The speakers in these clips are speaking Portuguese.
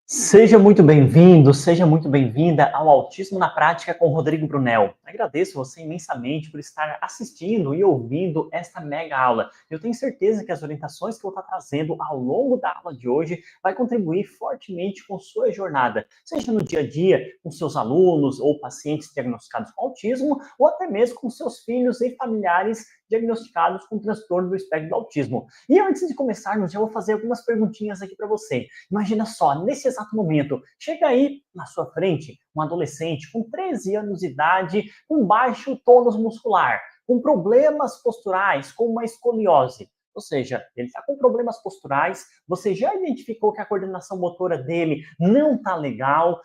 Seja muito bem-vindo, seja muito bem-vinda ao Autismo na Prática com Rodrigo Brunel. Agradeço você imensamente por estar assistindo e ouvindo esta mega aula. Eu tenho certeza que as orientações que eu vou estar trazendo ao longo da aula de hoje vai contribuir fortemente com sua jornada, seja no dia a dia com seus alunos ou pacientes diagnosticados com autismo, ou até mesmo com seus filhos e familiares diagnosticados com transtorno do espectro do autismo. E antes de começarmos, eu vou fazer algumas perguntinhas aqui para você. Imagina só, nesse exato momento, chega aí na sua frente um adolescente com 13 anos de idade, com baixo tônus muscular, com problemas posturais, com uma escoliose. Ou seja, ele está com problemas posturais, você já identificou que a coordenação motora dele não está legal,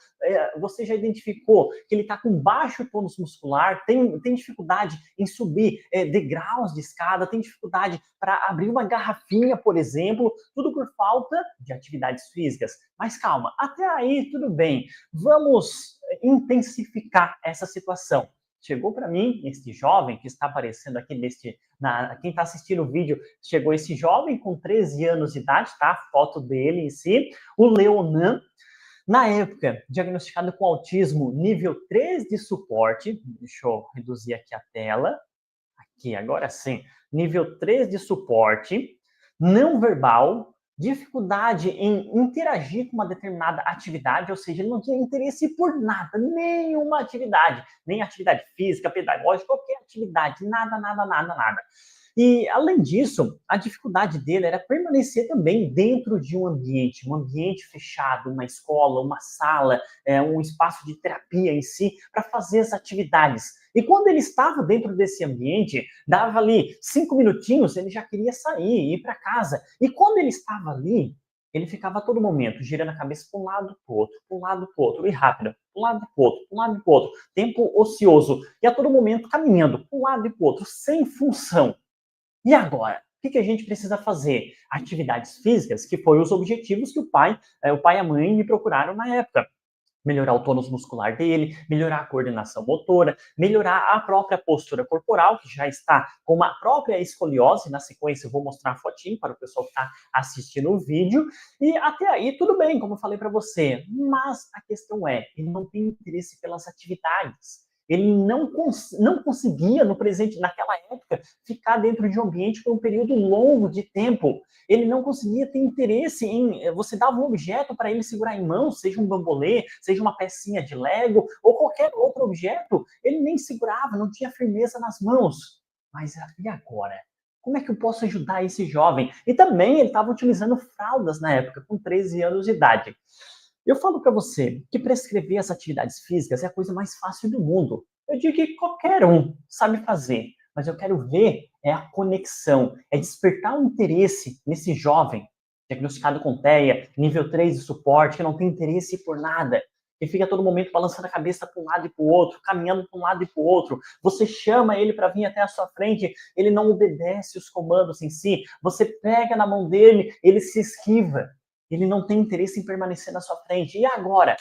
você já identificou que ele está com baixo tônus muscular, tem dificuldade em subir degraus de escada, tem dificuldade para abrir uma garrafinha, por exemplo, tudo por falta de atividades físicas. Mas calma, até aí tudo bem. Vamos intensificar essa situação. Chegou para mim este jovem que está aparecendo aqui quem está assistindo o vídeo, chegou esse jovem com 13 anos de idade, tá? A foto dele em si, o Leonan, na época, diagnosticado com autismo nível 3 de suporte, deixa eu reduzir aqui a tela, aqui, agora sim, nível 3 de suporte, não verbal, dificuldade em interagir com uma determinada atividade, ou seja, ele não tinha interesse por nada, nenhuma atividade, nem atividade física, pedagógica, qualquer atividade, nada, nada, nada, nada. E, além disso, a dificuldade dele era permanecer também dentro de um ambiente fechado, uma escola, uma sala, um espaço de terapia em si, para fazer as atividades. E quando ele estava dentro desse ambiente, dava ali 5 minutinhos, ele já queria sair, ir para casa. E quando ele estava ali, ele ficava a todo momento girando a cabeça para um lado, para o outro, para um lado, para o outro, e rápido, para um lado, para o outro, para um lado, para o outro. Tempo ocioso. E a todo momento caminhando para um lado e para o outro, sem função. E agora? O que a gente precisa fazer? Atividades físicas, que foi os objetivos que o pai e a mãe me procuraram na época. Melhorar o tônus muscular dele, melhorar a coordenação motora, melhorar a própria postura corporal, que já está com uma própria escoliose. Na sequência, eu vou mostrar a fotinho para o pessoal que está assistindo o vídeo. E até aí, tudo bem, como eu falei para você. Mas a questão é, ele não tem interesse pelas atividades. Ele não conseguia, naquela época, ficar dentro de um ambiente por um período longo de tempo. Ele não conseguia ter interesse em... Você dava um objeto para ele segurar em mãos, seja um bambolê, seja uma pecinha de Lego, ou qualquer outro objeto, ele nem segurava, não tinha firmeza nas mãos. Mas e agora? Como é que eu posso ajudar esse jovem? E também ele estava utilizando fraldas na época, com 13 anos de idade. Eu falo para você que prescrever as atividades físicas é a coisa mais fácil do mundo. Eu digo que qualquer um sabe fazer, mas eu quero ver a conexão, despertar o interesse nesse jovem diagnosticado com TEA, nível 3 de suporte, que não tem interesse por nada, que fica a todo momento balançando a cabeça para um lado e para o outro, caminhando para um lado e para o outro. Você chama ele para vir até a sua frente, ele não obedece os comandos em si. Você pega na mão dele, ele se esquiva. Ele não tem interesse em permanecer na sua frente. E agora?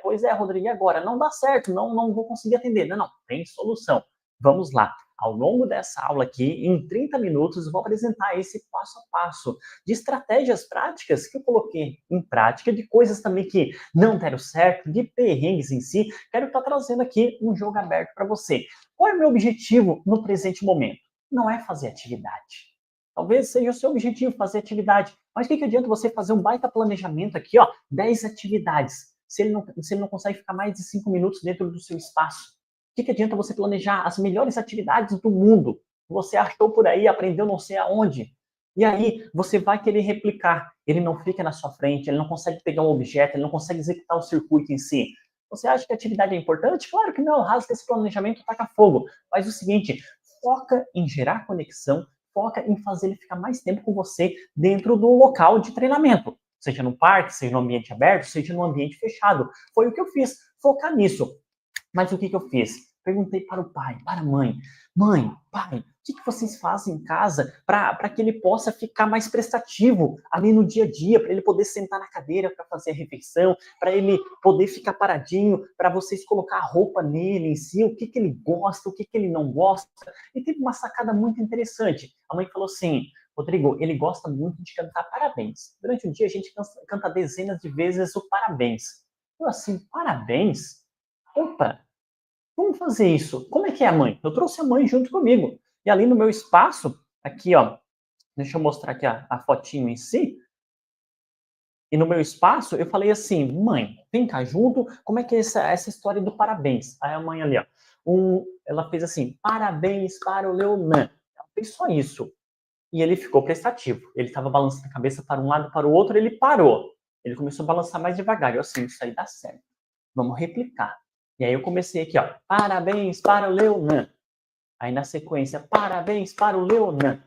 Pois é, Rodrigo, e agora? Não dá certo, não vou conseguir atender. Não, tem solução. Vamos lá. Ao longo dessa aula aqui, em 30 minutos, eu vou apresentar esse passo a passo de estratégias práticas que eu coloquei em prática, de coisas também que não deram certo, de perrengues em si. Quero estar trazendo aqui um jogo aberto para você. Qual é o meu objetivo no presente momento? Não é fazer atividade. Talvez seja o seu objetivo fazer atividade. Mas o que adianta você fazer um baita planejamento aqui, ó, 10 atividades, se ele não consegue ficar mais de 5 minutos dentro do seu espaço? O que adianta você planejar as melhores atividades do mundo? Você achou por aí, aprendeu não sei aonde. E aí, você vai querer replicar. Ele não fica na sua frente, ele não consegue pegar um objeto, ele não consegue executar o circuito em si. Você acha que a atividade é importante? Claro que não, rasga esse planejamento, taca fogo. Faz o seguinte, foca em gerar conexão, foca em fazer ele ficar mais tempo com você dentro do local de treinamento. Seja no parque, seja no ambiente aberto, seja no ambiente fechado. Foi o que eu fiz, focar nisso. Mas o que eu fiz? Perguntei para o pai, para a mãe. Mãe, pai, o que vocês fazem em casa para que ele possa ficar mais prestativo ali no dia a dia, para ele poder sentar na cadeira para fazer a refeição, para ele poder ficar paradinho, para vocês colocar a roupa nele em si, o que ele gosta, o que ele não gosta. E teve uma sacada muito interessante. A mãe falou assim, Rodrigo, ele gosta muito de cantar parabéns. Durante o dia a gente canta dezenas de vezes o parabéns. Eu assim, parabéns? Opa, vamos fazer isso. Como é que é a mãe? Eu trouxe a mãe junto comigo. E ali no meu espaço, aqui ó, deixa eu mostrar aqui a fotinho em si. E no meu espaço, eu falei assim, mãe, vem cá junto, como é que é essa história do parabéns? Aí a mãe ali, ó, ela fez assim, parabéns para o Leonan. Ela fez só isso. E ele ficou prestativo. Ele estava balançando a cabeça para um lado e para o outro, ele parou. Ele começou a balançar mais devagar. Eu assim, isso aí dá certo. Vamos replicar. E aí eu comecei aqui, ó, parabéns para o Leonan. Aí na sequência, parabéns para o Leonan.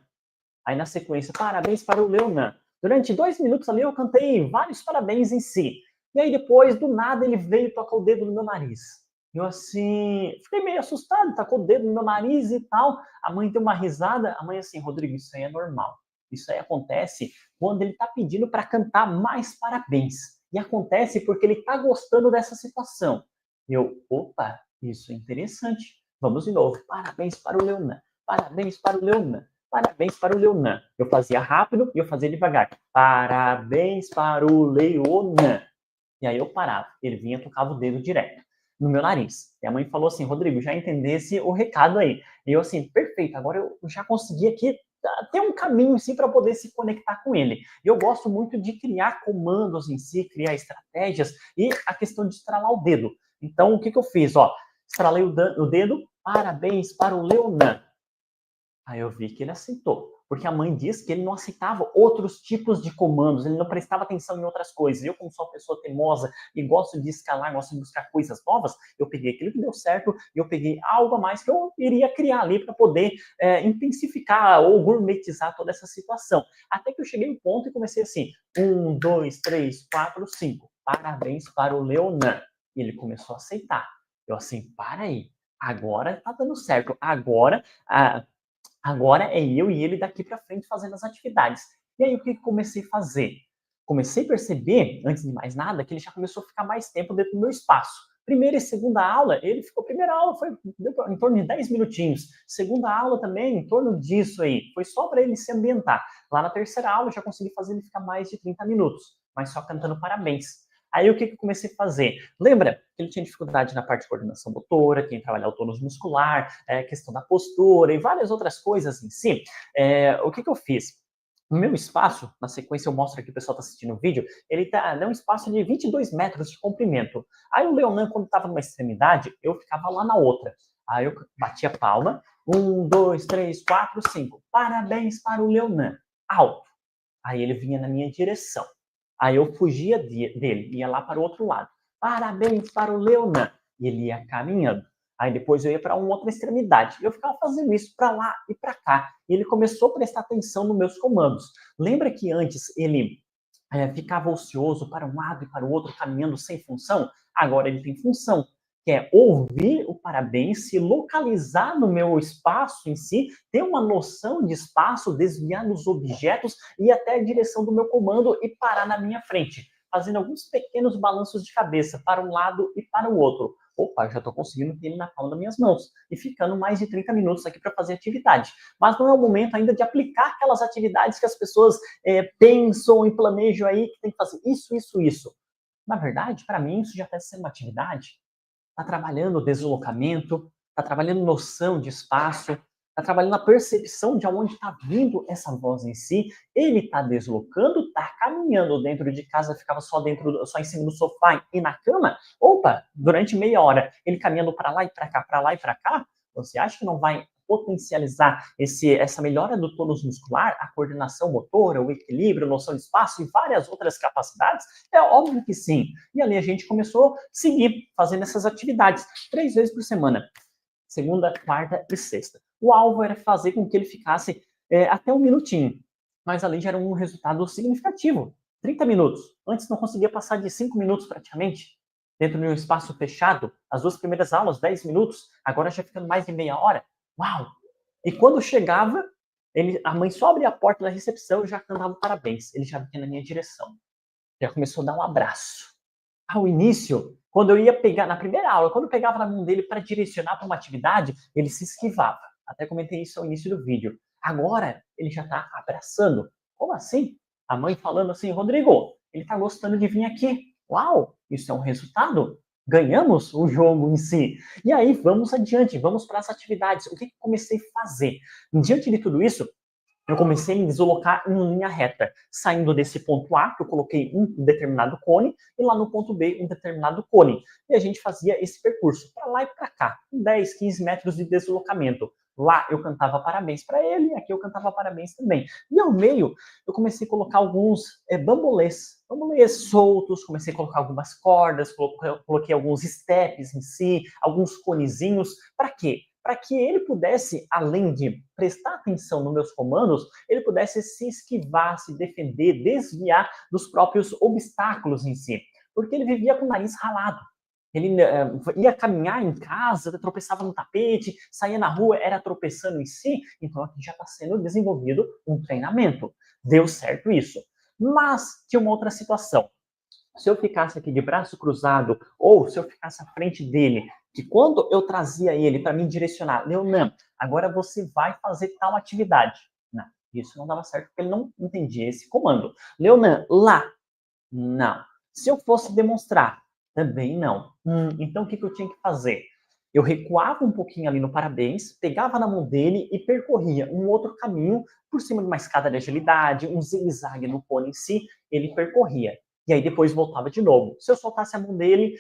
Aí na sequência, parabéns para o Leonan. Durante 2 minutos ali eu cantei vários parabéns em si. E aí depois, do nada, ele veio tocar o dedo no meu nariz. Eu assim, fiquei meio assustado, tacou o dedo no meu nariz e tal. A mãe deu uma risada. A mãe assim, Rodrigo, isso aí é normal. Isso aí acontece quando ele está pedindo para cantar mais parabéns. E acontece porque ele está gostando dessa situação. Eu, opa, isso é interessante. Vamos de novo. Parabéns para o Leonan. Parabéns para o Leonan. Parabéns para o Leonan. Eu fazia rápido e eu fazia devagar. Parabéns para o Leonan. E aí eu parava. Ele vinha e tocava o dedo direto no meu nariz. E a mãe falou assim, Rodrigo, já entendesse o recado aí. E eu assim, perfeito, agora eu já consegui aqui ter um caminho assim para poder se conectar com ele. E eu gosto muito de criar comandos em si, criar estratégias e a questão de estralar o dedo. Então, o que eu fiz? Ó, estralei o dedo, parabéns para o Leonan. Aí eu vi que ele aceitou, porque a mãe disse que ele não aceitava outros tipos de comandos, ele não prestava atenção em outras coisas. Eu, como sou uma pessoa teimosa e gosto de escalar, gosto de buscar coisas novas, eu peguei aquilo que deu certo e eu peguei algo a mais que eu iria criar ali para poder intensificar ou gourmetizar toda essa situação. Até que eu cheguei no ponto e comecei assim, 1, 2, 3, 4, 5. Parabéns para o Leonan. E ele começou a aceitar. Eu assim, para aí, agora tá dando certo. Agora é eu e ele daqui para frente fazendo as atividades. E aí o que comecei a fazer? Comecei a perceber, antes de mais nada, que ele já começou a ficar mais tempo dentro do meu espaço. Primeira e segunda aula, ele ficou. Primeira aula foi em torno de 10 minutinhos. Segunda aula também, em torno disso aí. Foi só para ele se ambientar. Lá na terceira aula, eu já consegui fazer ele ficar mais de 30 minutos, mas só cantando parabéns. Aí o que eu comecei a fazer? Lembra que ele tinha dificuldade na parte de coordenação motora, quem trabalhar o tônus muscular, questão da postura e várias outras coisas em si. O que eu fiz? No meu espaço, na sequência eu mostro aqui, o pessoal está assistindo o vídeo, ele dá um espaço de 22 metros de comprimento. Aí o Leonan, quando estava numa extremidade, eu ficava lá na outra. Aí eu batia a palma, 1, 2, 3, 4, 5. Parabéns para o Leonan. Alto. Aí ele vinha na minha direção. Aí eu fugia dele, ia lá para o outro lado. Parabéns para o Leonan. E ele ia caminhando. Aí depois eu ia para uma outra extremidade. Eu ficava fazendo isso para lá e para cá. E ele começou a prestar atenção nos meus comandos. Lembra que antes ele ficava ocioso para um lado e para o outro, caminhando sem função? Agora ele tem função, que é ouvir o parabéns, se localizar no meu espaço em si, ter uma noção de espaço, desviar nos objetos e até a direção do meu comando e parar na minha frente, fazendo alguns pequenos balanços de cabeça para um lado e para o outro. Opa, já estou conseguindo ter ele na palma das minhas mãos. E ficando mais de 30 minutos aqui para fazer atividade. Mas não é o momento ainda de aplicar aquelas atividades que as pessoas pensam e planejam aí que tem que fazer isso, isso, isso. Na verdade, para mim, isso já deve ser uma atividade. Está trabalhando o deslocamento, está trabalhando noção de espaço, está trabalhando a percepção de onde está vindo essa voz em si. Ele está deslocando, está caminhando dentro de casa, ficava só em cima do sofá e na cama. Opa, durante meia hora, ele caminhando para lá e para cá, para lá e para cá. Você acha que não vai potencializar essa melhora do tônus muscular, a coordenação motora, o equilíbrio, noção de espaço e várias outras capacidades? É óbvio que sim. E ali a gente começou a seguir fazendo essas atividades 3 vezes por semana, segunda, quarta e sexta. O alvo era fazer com que ele ficasse até 1 minutinho, mas ali já era um resultado significativo. 30 minutos. Antes não conseguia passar de 5 minutos praticamente, dentro de um espaço fechado. As 2 primeiras aulas, 10 minutos, agora já ficando mais de meia hora. Uau! E quando chegava, a mãe só abria a porta da recepção e já cantava parabéns. Ele já vinha na minha direção. Já começou a dar um abraço. Ao início, quando eu ia pegar, na primeira aula, quando eu pegava na mão dele para direcionar para uma atividade, ele se esquivava. Até comentei isso ao início do vídeo. Agora ele já está abraçando. Como assim? A mãe falando assim, Rodrigo, ele está gostando de vir aqui. Uau, isso é um resultado? Ganhamos o jogo em si. E aí, vamos adiante, vamos para as atividades. O que eu comecei a fazer? Diante de tudo isso, eu comecei a me deslocar em linha reta, saindo desse ponto A, que eu coloquei um determinado cone, e lá no ponto B, um determinado cone. E a gente fazia esse percurso, para lá e para cá, 10, 15 metros de deslocamento. Lá eu cantava parabéns para ele, aqui eu cantava parabéns também. E ao meio, eu comecei a colocar alguns bambolês soltos, comecei a colocar algumas cordas, coloquei alguns steps em si, alguns conezinhos. Para quê? Para que ele pudesse, além de prestar atenção nos meus comandos, ele pudesse se esquivar, se defender, desviar dos próprios obstáculos em si. Porque ele vivia com o nariz ralado. Ele ia caminhar em casa, tropeçava no tapete, saía na rua, era tropeçando em si. Então aqui já está sendo desenvolvido um treinamento. Deu certo isso. Mas tinha uma outra situação. Se eu ficasse aqui de braço cruzado, ou se eu ficasse à frente dele, que quando eu trazia ele para me direcionar, Leonan, agora você vai fazer tal atividade. Não, isso não dava certo, porque ele não entendia esse comando. Leonan, lá. Não. Se eu fosse demonstrar, também não. Então o que eu tinha que fazer? Eu recuava um pouquinho ali no parabéns, pegava na mão dele e percorria um outro caminho por cima de uma escada de agilidade, um zigue-zague no cone em si, ele percorria. E aí depois voltava de novo. Se eu soltasse a mão dele,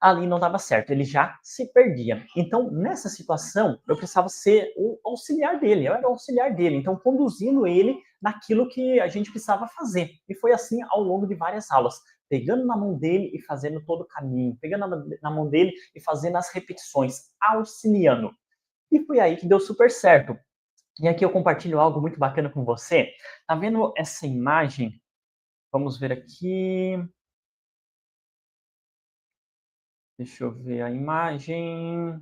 ali não dava certo, ele já se perdia. Então, nessa situação, eu precisava ser o auxiliar dele, eu era o auxiliar dele, então conduzindo ele naquilo que a gente precisava fazer. E foi assim ao longo de várias aulas, pegando na mão dele e fazendo todo o caminho, pegando na mão dele e fazendo as repetições, auxiliando. E foi aí que deu super certo. E aqui eu compartilho algo muito bacana com você. Tá vendo essa imagem? Vamos ver aqui. Deixa eu ver a imagem.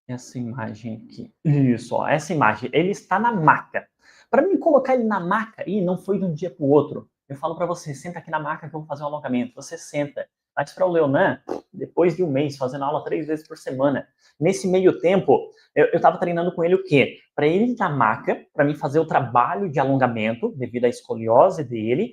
Essa imagem aqui. Isso, ó, essa imagem. Ele está na maca. Para mim colocar ele na maca, e não foi de um dia para o outro. Eu falo para você, senta aqui na maca que eu vou fazer um alongamento. Você senta. Mas para o Leonan, depois de um mês, fazendo aula 3 vezes por semana, nesse meio tempo, eu estava treinando com ele o quê? Para ele na maca, para mim fazer o trabalho de alongamento, devido à escoliose dele,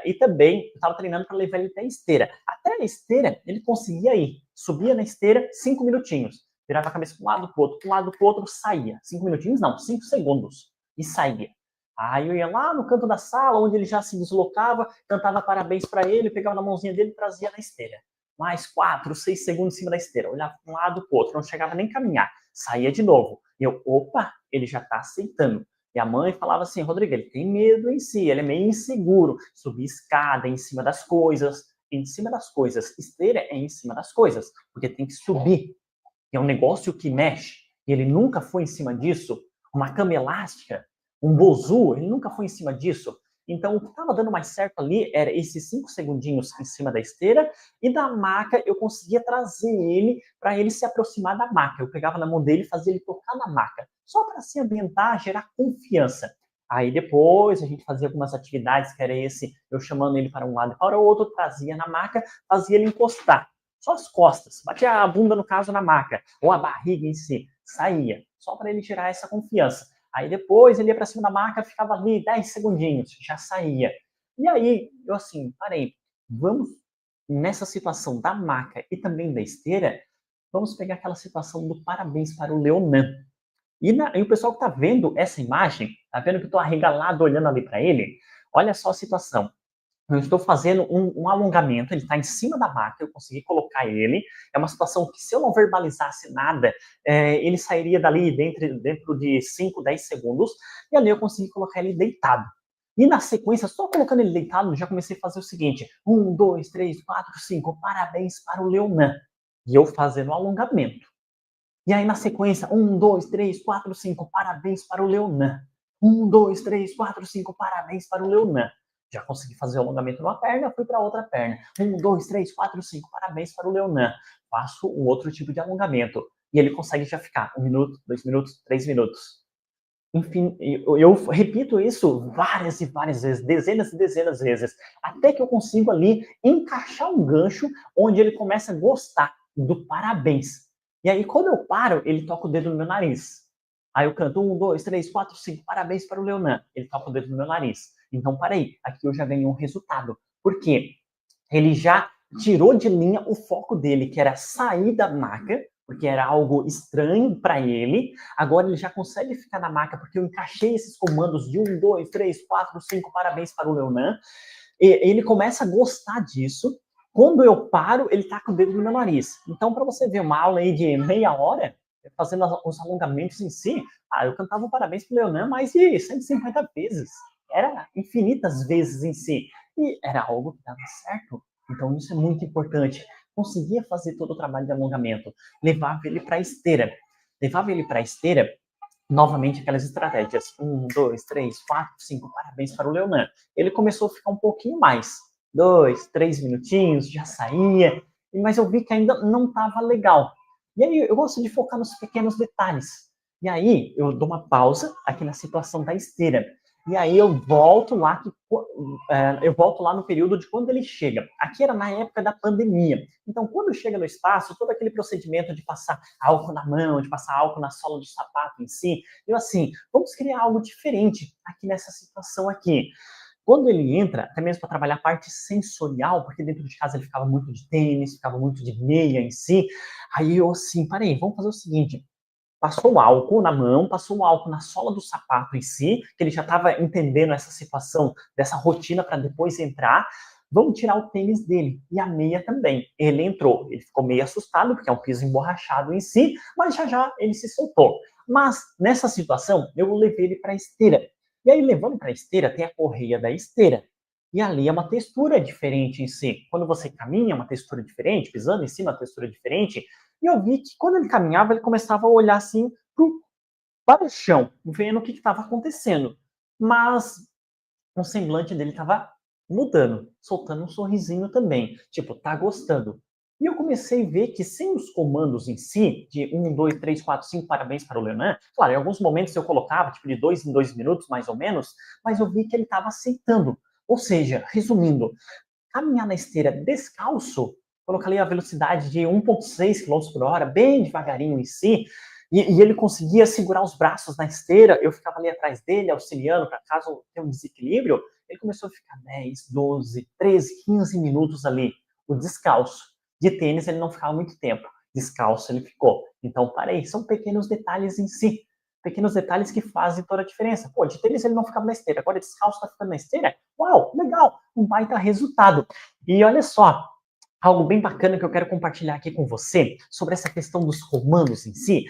e também eu estava treinando para levar ele até a esteira. Até a esteira, ele conseguia ir. Subia na esteira 5 minutinhos. Virava a cabeça para um lado, para o outro, para um lado, para o outro, saía. 5 minutinhos? Não, 5 segundos. E saía. Aí eu ia lá no canto da sala, onde ele já se deslocava, cantava parabéns para ele, pegava na mãozinha dele e trazia na esteira. Mais 4, 6 segundos em cima da esteira. Olhava para um lado, para o outro, não chegava nem a caminhar. Saía de novo. E eu, opa, ele já está aceitando. E a mãe falava assim, Rodrigo, ele tem medo em si, ele é meio inseguro. Subir escada em cima das coisas. Em cima das coisas. Esteira é em cima das coisas, porque tem que subir. É um negócio que mexe, e ele nunca foi em cima disso, uma cama elástica, um bozu, ele nunca foi em cima disso. Então, o que estava dando mais certo ali era esses 5 segundinhos em cima da esteira, e da maca eu conseguia trazer ele para ele se aproximar da maca. Eu pegava na mão dele e fazia ele tocar na maca, só para se ambientar, gerar confiança. Aí depois a gente fazia algumas atividades, que era esse, eu chamando ele para um lado e para o outro, trazia na maca, fazia ele encostar. Só as costas, batia a bunda, no caso, na maca, ou a barriga em si, saía, só para ele gerar essa confiança. Aí depois ele ia para cima da maca, ficava ali 10 segundinhos, já saía. E aí, eu assim, parei, vamos, nessa situação da maca e também da esteira, vamos pegar aquela situação do parabéns para o Leonan. E o pessoal que está vendo essa imagem, está vendo que eu estou arregalado olhando ali para ele? Olha só a situação. Eu estou fazendo um alongamento, ele está em cima da maca, eu consegui colocar ele. É uma situação que, se eu não verbalizasse nada, ele sairia dali dentro de 5, 10 segundos, e ali eu consegui colocar ele deitado. E na sequência, só colocando ele deitado, já comecei a fazer o seguinte: 1, 2, 3, 4, 5, parabéns para o Leonan. E eu fazendo o alongamento. E aí, na sequência, 1, 2, 3, 4, 5, parabéns para o Leonan. 1, 2, 3, 4, 5, parabéns para o Leonan. Já consegui fazer o alongamento numa perna, fui para a outra perna. 1, 2, 3, 4, 5, parabéns para o Leonan. Faço um outro tipo de alongamento. E ele consegue já ficar 1 minuto, 2 minutos, 3 minutos. Enfim, eu repito isso várias e várias vezes, dezenas e dezenas de vezes, até que eu consigo ali encaixar um gancho onde ele começa a gostar do parabéns. E aí, quando eu paro, ele toca o dedo no meu nariz. Aí eu canto 1, 2, 3, 4, 5, parabéns para o Leonan. Ele toca o dedo no meu nariz. Então, parei, aqui eu já ganhei um resultado. Por quê? Ele já tirou de linha o foco dele, que era sair da maca, porque era algo estranho para ele. Agora ele já consegue ficar na maca, porque eu encaixei esses comandos de 1, 2, 3, 4, 5, parabéns para o Leonan. Ele começa a gostar disso. Quando eu paro, ele tá com o dedo no meu nariz. Então, para você ver uma aula aí de meia hora, fazendo os alongamentos em si, eu cantava um parabéns pro Leonan mais de 150 vezes. Era infinitas vezes em si. E era algo que dava certo. Então, isso é muito importante. Conseguia fazer todo o trabalho de alongamento. Levava ele para a esteira. Levava ele para a esteira, novamente aquelas estratégias. 1, 2, 3, 4, 5, parabéns para o Leonan. Ele começou a ficar um pouquinho mais. 2, 3 minutinhos, já saía. Mas eu vi que ainda não estava legal. E aí eu gosto de focar nos pequenos detalhes. E aí eu dou uma pausa aqui na situação da esteira. E aí eu volto lá no período de quando ele chega. Aqui era na época da pandemia. Então, quando chega no espaço, todo aquele procedimento de passar álcool na mão, de passar álcool na sola do sapato em si, eu assim, vamos criar algo diferente aqui nessa situação aqui. Quando ele entra, até mesmo para trabalhar a parte sensorial, porque dentro de casa ele ficava muito de tênis, ficava muito de meia em si, aí eu assim, parei, vamos fazer o seguinte, passou álcool na mão, passou álcool na sola do sapato em si, que ele já estava entendendo essa situação, dessa rotina para depois entrar. Vamos tirar o tênis dele e a meia também. Ele entrou, ele ficou meio assustado, porque é um piso emborrachado em si, mas já já ele se soltou. Mas nessa situação, eu levei ele para a esteira. E aí, levando para a esteira, tem a correia da esteira. E ali é uma textura diferente em si. Quando você caminha, é uma textura diferente, pisando em cima, é uma textura diferente. E eu vi que quando ele caminhava, ele começava a olhar assim para o chão, vendo o que estava acontecendo. Mas o semblante dele estava mudando, soltando um sorrisinho também. Tipo, tá gostando. E eu comecei a ver que sem os comandos em si, de 1, 2, 3, 4, 5, parabéns para o Leonan, claro, em alguns momentos eu colocava, tipo, de 2 em 2 minutos, mais ou menos, mas eu vi que ele estava aceitando. Ou seja, resumindo, caminhar na esteira descalço, coloquei a velocidade de 1,6 km por hora, bem devagarinho em si, e ele conseguia segurar os braços na esteira, eu ficava ali atrás dele, auxiliando para caso tenha um desequilíbrio, ele começou a ficar 10, 12, 13, 15 minutos ali, o descalço. De tênis ele não ficava muito tempo, descalço ele ficou. Então, parei, são pequenos detalhes em si, pequenos detalhes que fazem toda a diferença. Pô, de tênis ele não ficava na esteira, agora descalço tá ficando na esteira? Uau, legal, um baita resultado. E olha só, algo bem bacana que eu quero compartilhar aqui com você sobre essa questão dos comandos em si.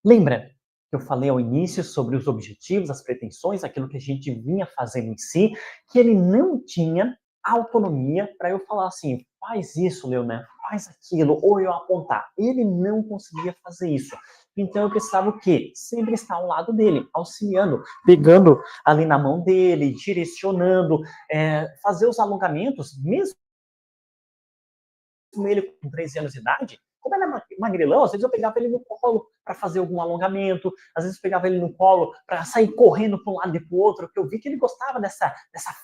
Lembra que eu falei ao início sobre os objetivos, as pretensões, aquilo que a gente vinha fazendo em si, que ele não tinha autonomia para eu falar assim, faz isso, Leonan, faz aquilo, ou eu apontar. Ele não conseguia fazer isso. Então eu precisava o quê? Sempre estar ao lado dele, auxiliando, pegando ali na mão dele, direcionando, fazer os alongamentos, mesmo ele com 13 anos de idade, como ele é magrelão, às vezes eu pegava ele no colo para fazer algum alongamento, às vezes eu pegava ele no colo para sair correndo para um lado e para o outro, porque eu vi que ele gostava dessa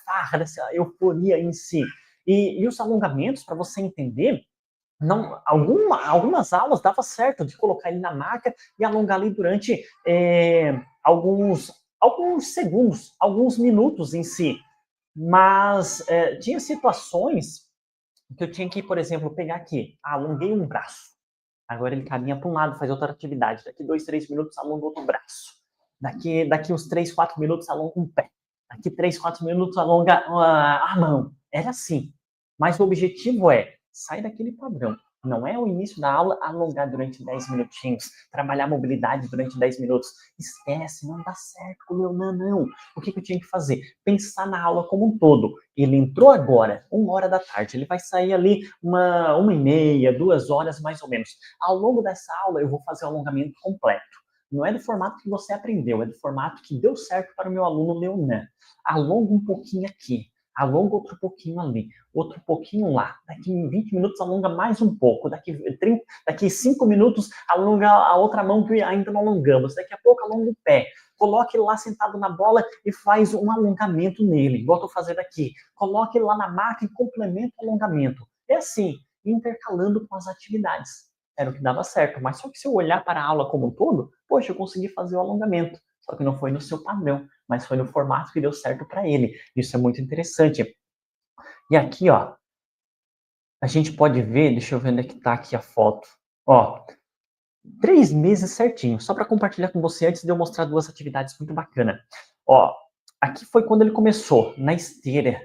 farra, dessa euforia em si. E os alongamentos, para você entender, não, algumas aulas dava certo de colocar ele na maca e alongar ali durante alguns segundos, alguns minutos em si. Mas tinha situações que eu tinha que, por exemplo, pegar aqui, alonguei um braço. Agora ele caminha para um lado, faz outra atividade. Daqui 2, 3 minutos, alonga outro braço. Daqui uns 3, 4 minutos, alonga um pé. Daqui 3, 4 minutos, alonga a mão. Era assim. Mas o objetivo é sair daquele padrão. Não é o início da aula alongar durante 10 minutinhos, trabalhar mobilidade durante 10 minutos. Esquece, não dá certo com o Leonan, não. O que eu tinha que fazer? Pensar na aula como um todo. Ele entrou agora, 1 hora da tarde, ele vai sair ali 1h30, 2 horas mais ou menos. Ao longo dessa aula, eu vou fazer o alongamento completo. Não é do formato que você aprendeu, é do formato que deu certo para o meu aluno Leonan. Alonga um pouquinho aqui, alonga outro pouquinho ali, outro pouquinho lá. Daqui 20 minutos alonga mais um pouco, daqui 5 minutos alonga a outra mão que ainda não alongamos, daqui a pouco alonga o pé. Coloque ele lá sentado na bola e faz um alongamento nele, igual eu estou fazendo aqui. Coloque ele lá na maca e complementa o alongamento. É assim, intercalando com as atividades. era o que dava certo. Mas só que se eu olhar para a aula como um todo, poxa, eu consegui fazer o alongamento. Só que não foi no seu padrão, mas foi no formato que deu certo para ele. Isso é muito interessante. E aqui, ó, a gente pode ver, deixa eu ver onde é que tá aqui a foto. Ó, 3 meses certinho, só para compartilhar com você antes de eu mostrar duas atividades muito bacanas. Ó, aqui foi quando ele começou, na esteira.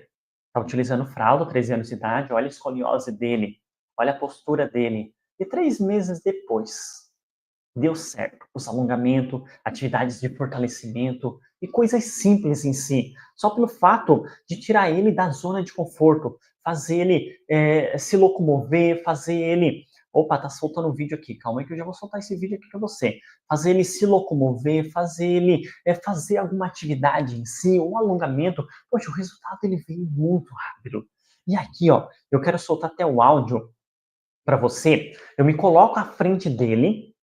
Tá utilizando fralda, 13 anos de idade, olha a escoliose dele, olha a postura dele. E 3 meses depois, deu certo. Os alongamentos, atividades de fortalecimento e coisas simples em si. Só pelo fato de tirar ele da zona de conforto, fazer ele se locomover, fazer ele... Opa, tá soltando um vídeo aqui. Calma aí que eu já vou soltar esse vídeo aqui para você. Fazer ele se locomover, fazer ele fazer alguma atividade em si, um alongamento. Poxa, o resultado ele veio muito rápido. E aqui, ó, eu quero soltar até o áudio para você. Eu me coloco à frente dele,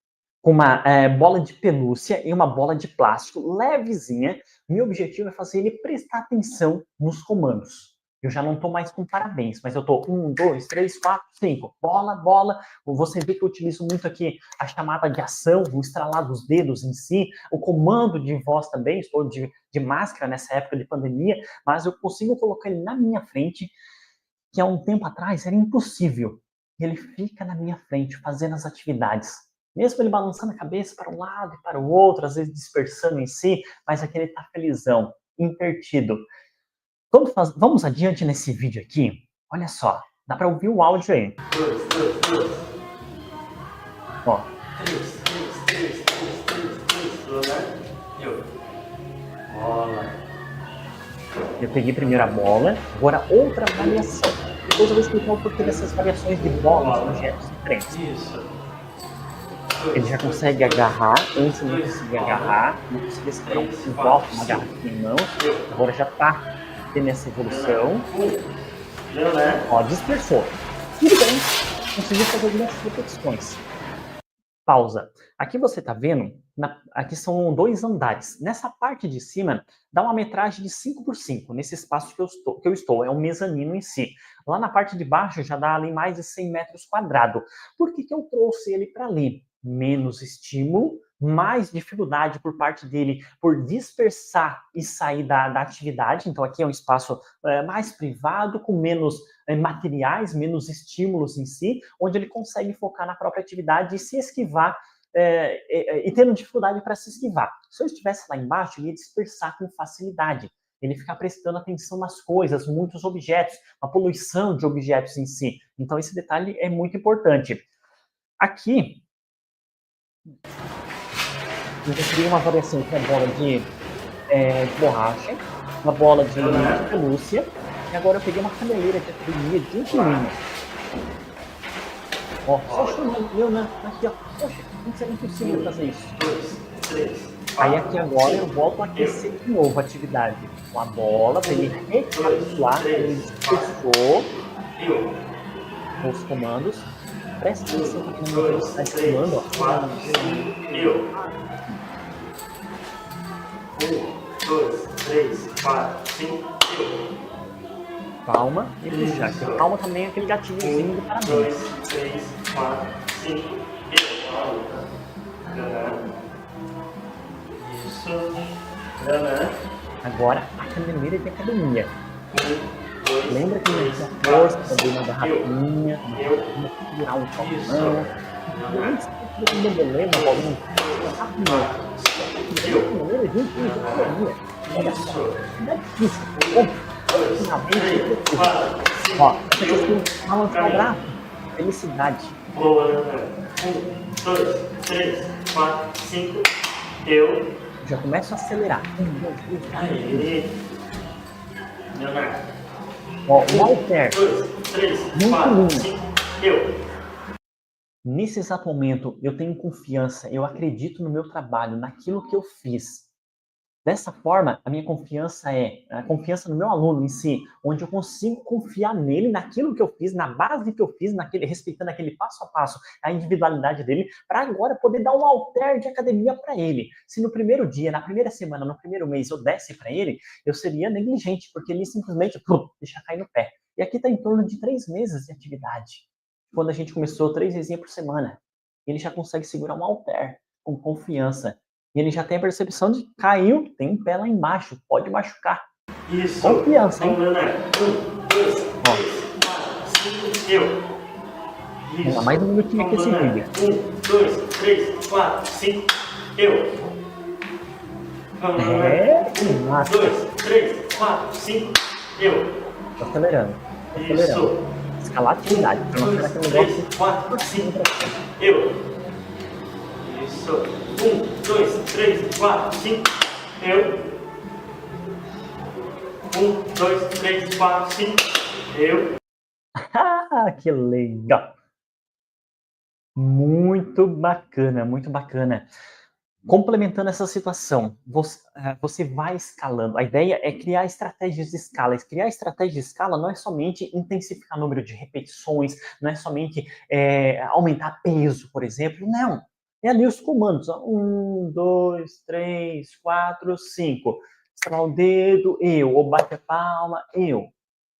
com uma bola de pelúcia e uma bola de plástico levezinha. Meu objetivo é fazer ele prestar atenção nos comandos. Eu já não estou mais com parabéns, mas eu estou 1, 2, 3, 4, 5. Bola, bola. Você vê que eu utilizo muito aqui a chamada de ação, o estralar dos dedos em si, o comando de voz também. Estou de máscara nessa época de pandemia, mas eu consigo colocar ele na minha frente, que há um tempo atrás era impossível. Ele fica na minha frente fazendo as atividades. Mesmo ele balançando a cabeça para um lado e para o outro, às vezes dispersando em si, mas aqui ele está felizão, intertido. Vamos adiante nesse vídeo aqui. Olha só, dá para ouvir o áudio aí. Ó. Eu peguei primeiro a bola, agora outra variação. Depois eu vou explicar o porquê dessas variações de bolas em objetos diferentes. Ele já consegue agarrar, antes ele não conseguia agarrar, não conseguia segurar um pouco uma garrafinha em mãos, agora já está tendo essa evolução. Ó, dispersou. Tudo bem, conseguiu fazer algumas repetições. Pausa. Aqui você está vendo, aqui são 2 andares. Nessa parte de cima, dá uma metragem de 5x5, nesse espaço que eu estou, é um mezanino em si. Lá na parte de baixo já dá ali mais de 100 metros quadrados. Por que eu trouxe ele para ali? Menos estímulo, mais dificuldade por parte dele por dispersar e sair da atividade. Então aqui é um espaço mais privado, com menos materiais, menos estímulos em si, onde ele consegue focar na própria atividade e se esquivar, e tendo dificuldade para se esquivar. Se eu estivesse lá embaixo, eu ia dispersar com facilidade. Ele ficar prestando atenção nas coisas, muitos objetos, a poluição de objetos em si. Então esse detalhe é muito importante. Aqui, eu já criei uma variação que é a bola de borracha, uma bola de pelúcia, e agora eu peguei uma caneleira de academia de inquilino. Ó, só chamando meu, né? Aqui, ó. Poxa, não seria impossível fazer isso. Aí aqui agora eu volto a aquecer de novo a atividade. Com a bola, para ele recapitular, ele dispersou os comandos. Presta atenção aqui na minha velocidade de comando, ó. 1, 2, 3, 4, 5, calma e puxar. Porque calma também é aquele gatilhozinho do parabéns. 2, 3, 4, 5, isso. Agora a caneleira de academia. Lembra que não tinha força também na garrafinha, não segurar um copo de mão. Antes de bebê, uma bolinha, rapidinho. Caneleira de academia. Olha só, não é difícil. Finalmente, ó, essa questão de balançar o braço, felicidade. Boa, 1, 2, 3, 4, 5, eu já começo a acelerar. 1, 2, 3, 4, 5. Ó, o halter, muito lindo. Nesse exato momento, eu tenho confiança, eu acredito no meu trabalho, naquilo que eu fiz. Dessa forma, a minha confiança é a confiança no meu aluno em si, onde eu consigo confiar nele, naquilo que eu fiz, na base que eu fiz, respeitando aquele passo a passo, a individualidade dele, para agora poder dar um halter de academia para ele. Se no primeiro dia, na primeira semana, no primeiro mês eu desse para ele, eu seria negligente, porque ele simplesmente deixa cair no pé. E aqui está em torno de 3 meses de atividade. Quando a gente começou 3 vezes por semana. ele já consegue segurar um halter com confiança. E ele já tem a percepção de caiu, tem um pé lá embaixo, pode machucar. Isso. Confiança, hein? Vamos, Leonardo. 1, 2, 3, 4, 5, eu. Vamos lá, Isso. mais um minutinho aqui Vamos, esse Leonardo. vídeo. 1, 2, 3, 4, 5, eu. Vamos, Leonardo. 1, Massa. 2, 3, 4, 5, eu. Tô acelerando. Isso. Escalar a atividade, para não ficar aquele 3, negócio 4, 5, eu. Isso. 1, 2, 3, 4, 5, eu. 1, 2, 3, 4, 5, eu. Ah, que legal! Muito bacana, muito bacana. Complementando essa situação, você vai escalando. A ideia é criar estratégias de escala. Criar estratégia de escala não é somente intensificar o número de repetições, não é somente aumentar peso, por exemplo. Não. É ali os comandos. 1, 2, 3, 4, 5. Estalar o dedo, eu. Ou bate a palma, eu.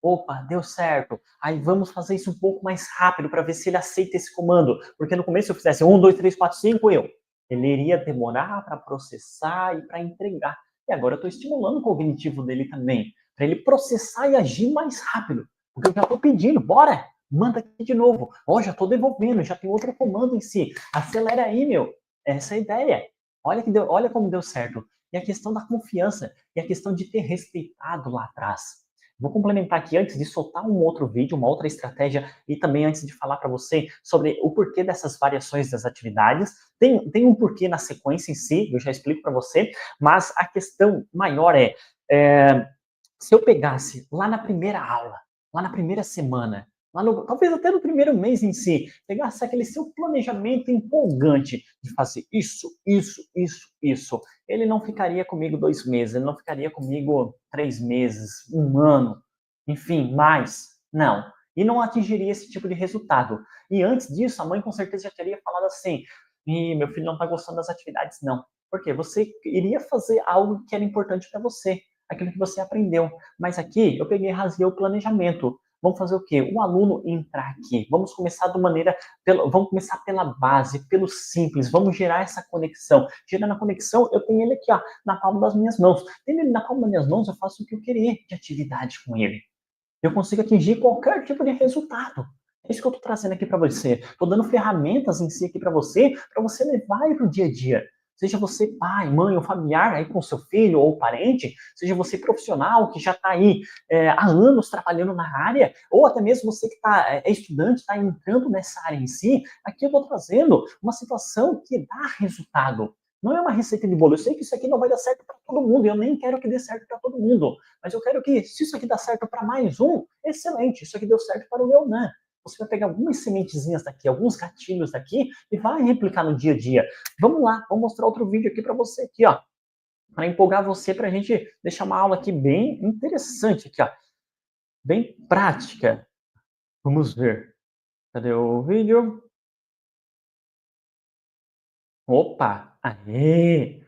Opa, deu certo. Aí vamos fazer isso um pouco mais rápido para ver se ele aceita esse comando. Porque no começo, se eu fizesse 1, 2, 3, 4, 5, eu. Ele iria demorar para processar e para entregar. E agora eu estou estimulando o cognitivo dele também, para ele processar e agir mais rápido. Porque eu já estou pedindo, bora, manda aqui de novo. Ó, já estou devolvendo, já tem outro comando em si. Acelera aí, meu. Essa é a ideia. Olha como deu certo. E a questão da confiança, e a questão de ter respeitado lá atrás. Vou complementar aqui antes de soltar um outro vídeo, uma outra estratégia, e também antes de falar para você sobre o porquê dessas variações das atividades. Tem um porquê na sequência em si, eu já explico para você, mas a questão maior é, se eu pegasse lá na primeira aula, lá na primeira semana, talvez até no primeiro mês em si, pegasse aquele seu planejamento empolgante de fazer isso, isso, isso, isso, ele não ficaria comigo 2 meses, ele não ficaria comigo 3 meses, 1 ano, enfim, mais. Não. E não atingiria esse tipo de resultado. E antes disso, a mãe com certeza já teria falado assim: meu filho não está gostando das atividades, não. Por quê? Você iria fazer algo que era importante para você, aquilo que você aprendeu. Mas aqui eu peguei e rasguei o planejamento. Vamos fazer o quê? O aluno entrar aqui. Vamos começar vamos começar pela base, pelo simples. Vamos gerar essa conexão. Gerando a conexão, eu tenho ele aqui, ó, na palma das minhas mãos. Tendo ele na palma das minhas mãos, eu faço o que eu querer de atividade com ele. Eu consigo atingir qualquer tipo de resultado. É isso que eu estou trazendo aqui para você. Estou dando ferramentas em si aqui para você levar para o dia a dia. Seja você pai, mãe ou familiar aí com seu filho ou parente, seja você profissional que já está aí há anos trabalhando na área, ou até mesmo você que é estudante, está entrando nessa área em si, aqui eu estou trazendo uma situação que dá resultado. Não é uma receita de bolo. Eu sei que isso aqui não vai dar certo para todo mundo, e eu nem quero que dê certo para todo mundo. Mas eu quero que, se isso aqui dá certo para mais um, excelente. Isso aqui deu certo para o Leonan. Você vai pegar algumas sementezinhas daqui, alguns gatilhos daqui e vai replicar no dia a dia. Vamos lá, vou mostrar outro vídeo aqui para você aqui, ó, para empolgar você, para a gente deixar uma aula aqui bem interessante aqui, ó, bem prática. Vamos ver. Cadê o vídeo? Opa, aê!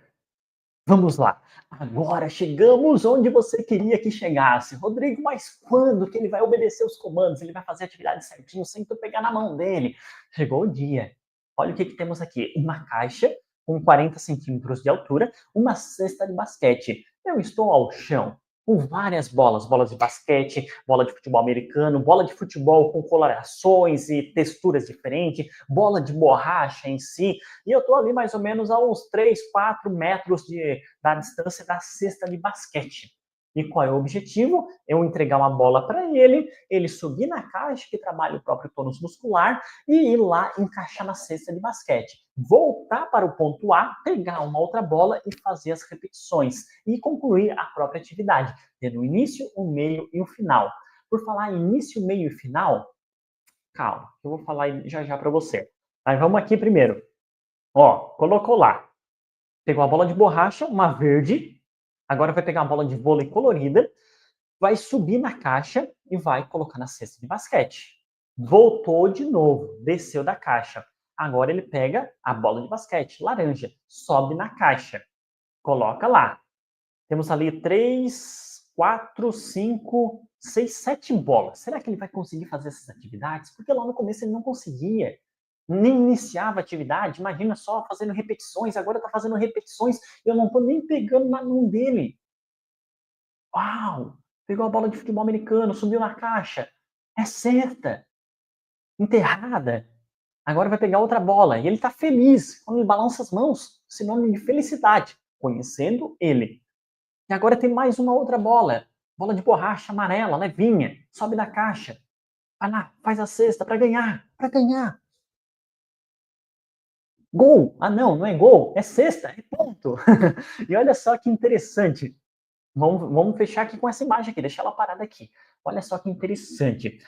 Vamos lá. Agora chegamos onde você queria que chegasse. Rodrigo, mas quando que ele vai obedecer os comandos? Ele vai fazer a atividade certinho sem tu pegar na mão dele? Chegou o dia. Olha o que temos aqui. Uma caixa com 40 centímetros de altura, uma cesta de basquete. Eu estou ao chão com várias bolas de basquete, bola de futebol americano, bola de futebol com colorações e texturas diferentes, bola de borracha em si, e eu estou ali mais ou menos a uns 3, 4 metros da distância da cesta de basquete. E qual é o objetivo? Eu entregar uma bola para ele subir na caixa que trabalha o próprio tônus muscular e ir lá encaixar na cesta de basquete. Voltar para o ponto A, pegar uma outra bola e fazer as repetições e concluir a própria atividade, tendo o início, o meio e o final. Por falar em início, meio e final, calma, eu vou falar já já para você. Mas vamos aqui primeiro. Ó, colocou lá. Pegou a bola de borracha, uma verde. Agora vai pegar uma bola de vôlei colorida, vai subir na caixa e vai colocar na cesta de basquete. Voltou de novo, desceu da caixa. Agora ele pega a bola de basquete, laranja, sobe na caixa, coloca lá. Temos ali 3, 4, 5, 6, 7 bolas. Será que ele vai conseguir fazer essas atividades? Porque lá no começo ele não conseguia. nem iniciava a atividade, imagina só, fazendo repetições, agora tá fazendo repetições e eu não tô nem pegando na mão dele. Uau! Pegou a bola de futebol americano, subiu na caixa. É certa, enterrada. Agora vai pegar outra bola. E ele tá feliz. Quando ele balança as mãos, sinônimo de felicidade. Conhecendo ele. E agora tem mais uma outra bola. Bola de borracha amarela, levinha. Sobe na caixa. Vai lá, faz a cesta para ganhar. Para ganhar. Gol! Ah, não, não é gol. É cesta. É ponto. E olha só que interessante. Vamos fechar aqui com essa imagem aqui. Deixa ela parada aqui. Olha só que interessante.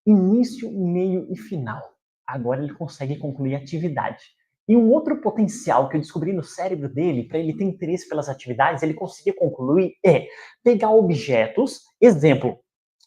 Início, meio e final. Agora ele consegue concluir a atividade. E um outro potencial que eu descobri no cérebro dele, para ele ter interesse pelas atividades, ele conseguir concluir, é pegar objetos. Exemplo,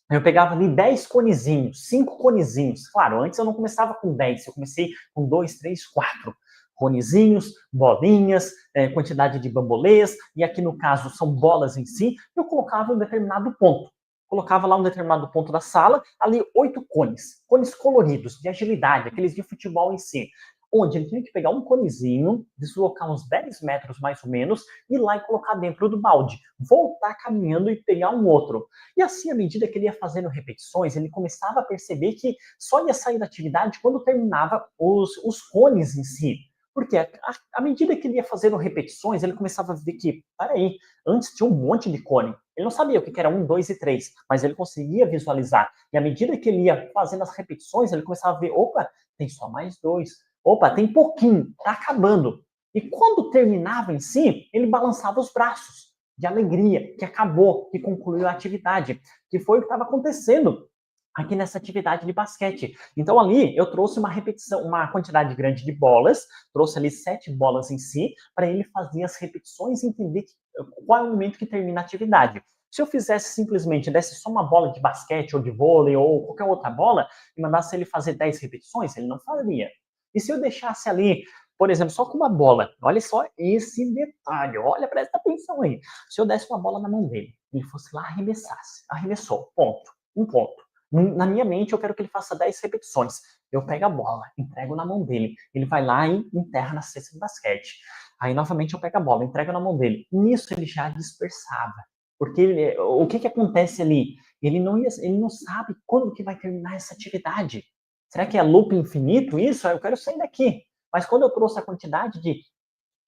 eu pegava ali 10 conezinhos, 5 conezinhos. Claro, antes eu não começava com 10, eu comecei com 2, 3, 4 conezinhos, bolinhas, quantidade de bambolês, e aqui no caso são bolas em si, eu colocava em um determinado ponto. Colocava lá um determinado ponto da sala, ali 8 cones coloridos, de agilidade, aqueles de futebol em si, onde ele tinha que pegar um conezinho, deslocar uns 10 metros mais ou menos, ir lá e colocar dentro do balde, voltar caminhando e pegar um outro. E assim, à medida que ele ia fazendo repetições, ele começava a perceber que só ia sair da atividade quando terminava os cones em si. Porque à medida que ele ia fazendo repetições, ele começava a ver que, peraí, antes tinha um monte de cone. Ele não sabia o que era 1, 2 e 3, mas ele conseguia visualizar. E à medida que ele ia fazendo as repetições, ele começava a ver, opa, tem só mais 2. Opa, tem pouquinho, tá acabando. E quando terminava em si, ele balançava os braços de alegria, que acabou, que concluiu a atividade, que foi o que estava acontecendo aqui nessa atividade de basquete. Então ali eu trouxe uma repetição, uma quantidade grande de bolas, trouxe ali 7 bolas em si, para ele fazer as repetições e entender qual é o momento que termina a atividade. Se eu fizesse simplesmente, desse só uma bola de basquete ou de vôlei ou qualquer outra bola e mandasse ele fazer 10 repetições, ele não faria. E se eu deixasse ali, por exemplo, só com uma bola, olha só esse detalhe, olha, presta atenção aí. Se eu desse uma bola na mão dele, ele fosse lá arremessasse, arremessou, ponto, um ponto. Na minha mente, eu quero que ele faça 10 repetições. Eu pego a bola, entrego na mão dele. Ele vai lá e enterra na cesta de basquete. Aí, novamente, eu pego a bola, entrego na mão dele. Nisso, ele já dispersava. Porque o que acontece ali? Ele não sabe quando que vai terminar essa atividade. Será que é loop infinito isso? Eu quero sair daqui. Mas quando eu trouxe a quantidade de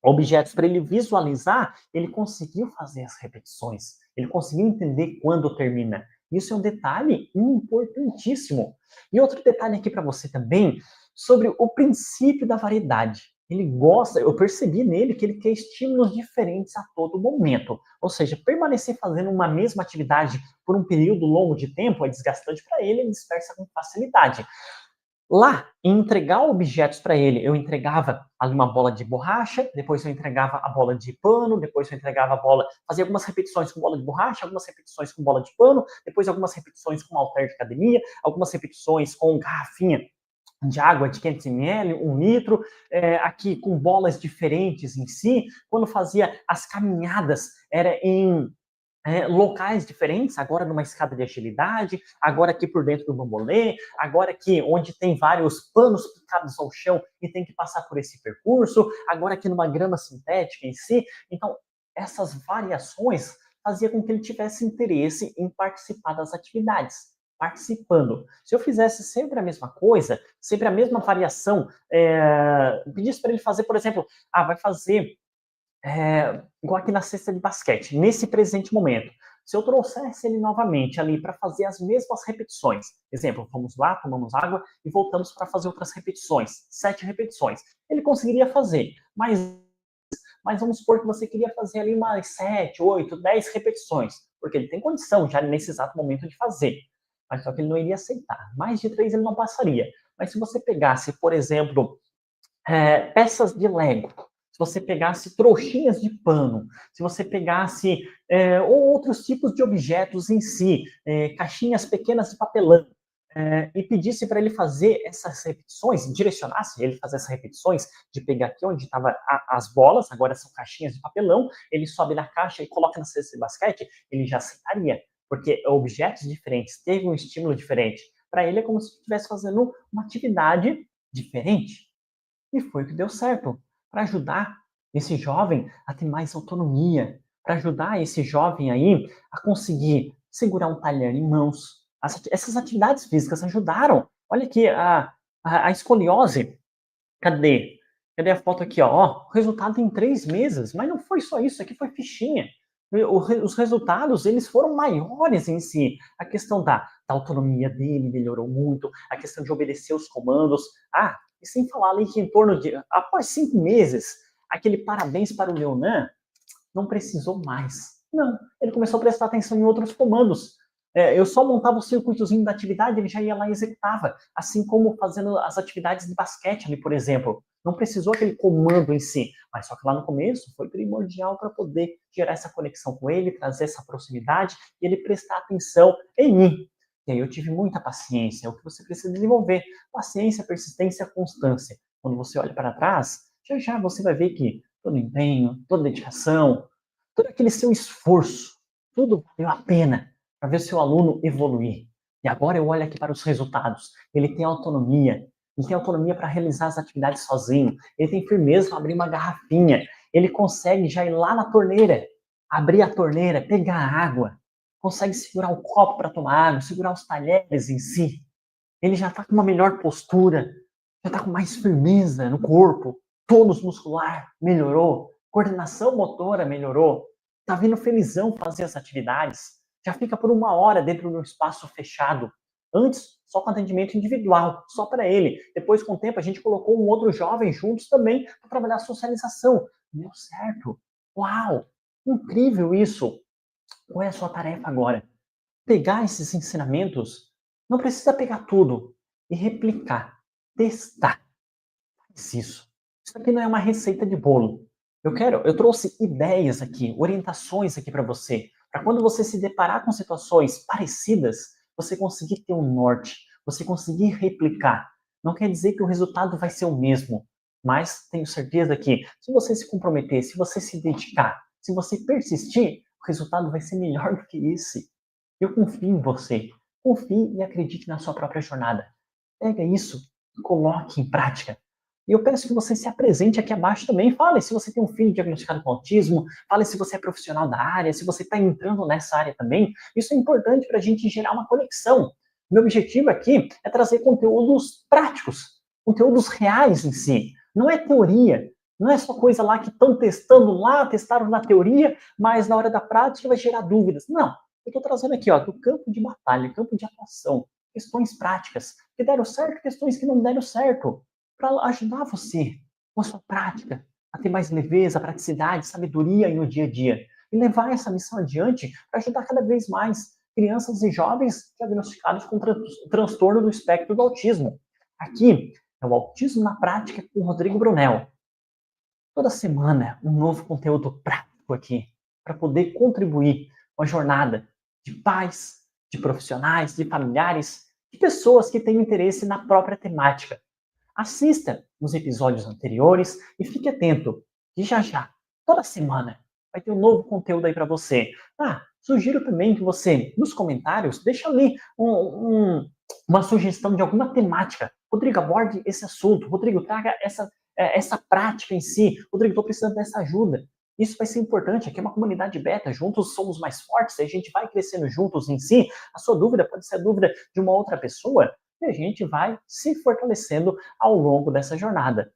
objetos para ele visualizar, ele conseguiu fazer as repetições. Ele conseguiu entender quando termina. Isso é um detalhe importantíssimo. E outro detalhe aqui para você também, sobre o princípio da variedade. Ele gosta, eu percebi nele que ele quer estímulos diferentes a todo momento. Ou seja, permanecer fazendo uma mesma atividade por um período longo de tempo é desgastante para ele, ele dispersa com facilidade. Lá, em entregar objetos para ele, eu entregava ali uma bola de borracha, depois eu entregava a bola de pano, depois eu entregava a bola, fazia algumas repetições com bola de borracha, algumas repetições com bola de pano, depois algumas repetições com halter de academia, algumas repetições com garrafinha de água de 500 ml, 1 litro, aqui com bolas diferentes em si. Quando fazia as caminhadas, era em locais diferentes, agora numa escada de agilidade, agora aqui por dentro do bambolê, agora aqui onde tem vários panos picados ao chão e tem que passar por esse percurso, agora aqui numa grama sintética em si. Então, essas variações fazia com que ele tivesse interesse em participar das atividades, participando. Se eu fizesse sempre a mesma coisa, sempre a mesma variação, pedisse para ele fazer, por exemplo, vai fazer igual aqui na cesta de basquete, nesse presente momento. Se eu trouxesse ele novamente ali para fazer as mesmas repetições, exemplo, vamos lá, tomamos água e voltamos para fazer outras repetições, 7 repetições, ele conseguiria fazer, mas vamos supor que você queria fazer ali mais 7, 8, 10 repetições, porque ele tem condição já nesse exato momento de fazer, mas só que ele não iria aceitar. Mais de 3 ele não passaria. Mas se você pegasse, por exemplo, peças de Lego, se você pegasse trouxinhas de pano, se você pegasse ou outros tipos de objetos em si, caixinhas pequenas de papelão, e pedisse para ele fazer essas repetições, direcionasse ele fazer essas repetições, de pegar aqui onde estavam as bolas, agora são caixinhas de papelão, ele sobe na caixa e coloca na cesta de basquete, ele já aceitaria, porque objetos diferentes, teve um estímulo diferente. Para ele é como se estivesse fazendo uma atividade diferente. E foi o que deu certo, para ajudar esse jovem a ter mais autonomia, para ajudar esse jovem aí a conseguir segurar um talher em mãos. Essas atividades físicas ajudaram. Olha aqui, a escoliose. Cadê? Cadê a foto aqui, ó? Ó, o resultado em 3 meses. Mas não foi só isso, aqui foi fichinha. Os resultados, eles foram maiores em si. A questão da autonomia dele melhorou muito, a questão de obedecer os comandos. Ah, e sem falar ali que em torno de, após 5 meses, aquele parabéns para o Leonan não precisou mais. Não, ele começou a prestar atenção em outros comandos. Eu só montava o circuitozinho da atividade, ele já ia lá e executava. Assim como fazendo as atividades de basquete ali, por exemplo. Não precisou aquele comando em si, mas só que lá no começo foi primordial para poder gerar essa conexão com ele, trazer essa proximidade e ele prestar atenção em mim. E aí eu tive muita paciência, é o que você precisa desenvolver. Paciência, persistência, constância. Quando você olha para trás, já já você vai ver que todo empenho, toda dedicação, todo aquele seu esforço, tudo valeu a pena para ver seu aluno evoluir. E agora eu olho aqui para os resultados. Ele tem autonomia para realizar as atividades sozinho, ele tem firmeza para abrir uma garrafinha, ele consegue já ir lá na torneira, abrir a torneira, pegar água, consegue segurar o copo para tomar água, segurar os talheres em si. Ele já está com uma melhor postura, já está com mais firmeza no corpo, tônus muscular melhorou, coordenação motora melhorou, está vindo felizão fazer as atividades, já fica por 1 hora dentro de um espaço fechado. Antes, só com atendimento individual, só para ele. Depois, com o tempo, a gente colocou um outro jovem juntos também para trabalhar a socialização. Deu certo. Uau! Incrível isso! Qual é a sua tarefa agora? Pegar esses ensinamentos, não precisa pegar tudo, e replicar, testar. Faz isso. Isso aqui não é uma receita de bolo. Eu trouxe ideias aqui, orientações aqui para você, para quando você se deparar com situações parecidas, você conseguir ter um norte, você conseguir replicar. Não quer dizer que o resultado vai ser o mesmo, mas tenho certeza que se você se comprometer, se você se dedicar, se você persistir, o resultado vai ser melhor do que esse. Eu confio em você. Confie e acredite na sua própria jornada. Pega isso e coloque em prática. E eu peço que você se apresente aqui abaixo também. Fale se você tem um filho diagnosticado com autismo, fale se você é profissional da área, se você está entrando nessa área também. Isso é importante para a gente gerar uma conexão. Meu objetivo aqui é trazer conteúdos práticos, conteúdos reais em si. Não é teoria, não é só coisa lá que estão testando lá, testaram na teoria, mas na hora da prática vai gerar dúvidas. Não, eu estou trazendo aqui, ó, do campo de batalha, campo de atuação, questões práticas, que deram certo, questões que não deram certo, para ajudar você, com a sua prática, a ter mais leveza, praticidade, sabedoria no dia a dia. E levar essa missão adiante para ajudar cada vez mais crianças e jovens diagnosticados com transtorno do espectro do autismo. Aqui é o Autismo na Prática com Rodrigo Brunel. Toda semana, um novo conteúdo prático aqui, para poder contribuir com a jornada de pais, de profissionais, de familiares, de pessoas que têm interesse na própria temática. Assista os episódios anteriores e fique atento, que já já, toda semana, vai ter um novo conteúdo aí para você. Sugiro também que você, nos comentários, deixe ali uma sugestão de alguma temática. Rodrigo, aborde esse assunto. Rodrigo, traga essa prática em si. Rodrigo, estou precisando dessa ajuda. Isso vai ser importante. Aqui é uma comunidade beta. Juntos somos mais fortes. A gente vai crescendo juntos em si. A sua dúvida pode ser a dúvida de uma outra pessoa. E a gente vai se fortalecendo ao longo dessa jornada.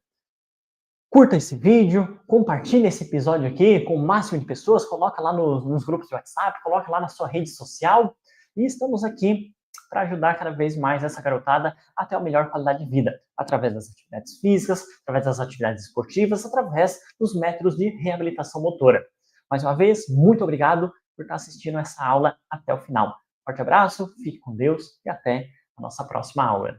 Curta esse vídeo, compartilhe esse episódio aqui com o máximo de pessoas, coloca lá nos grupos de WhatsApp, coloca lá na sua rede social. E estamos aqui para ajudar cada vez mais essa garotada a ter a melhor qualidade de vida, através das atividades físicas, através das atividades esportivas, através dos métodos de reabilitação motora. Mais uma vez, muito obrigado por estar assistindo essa aula até o final. Forte abraço, fique com Deus e até a nossa próxima aula.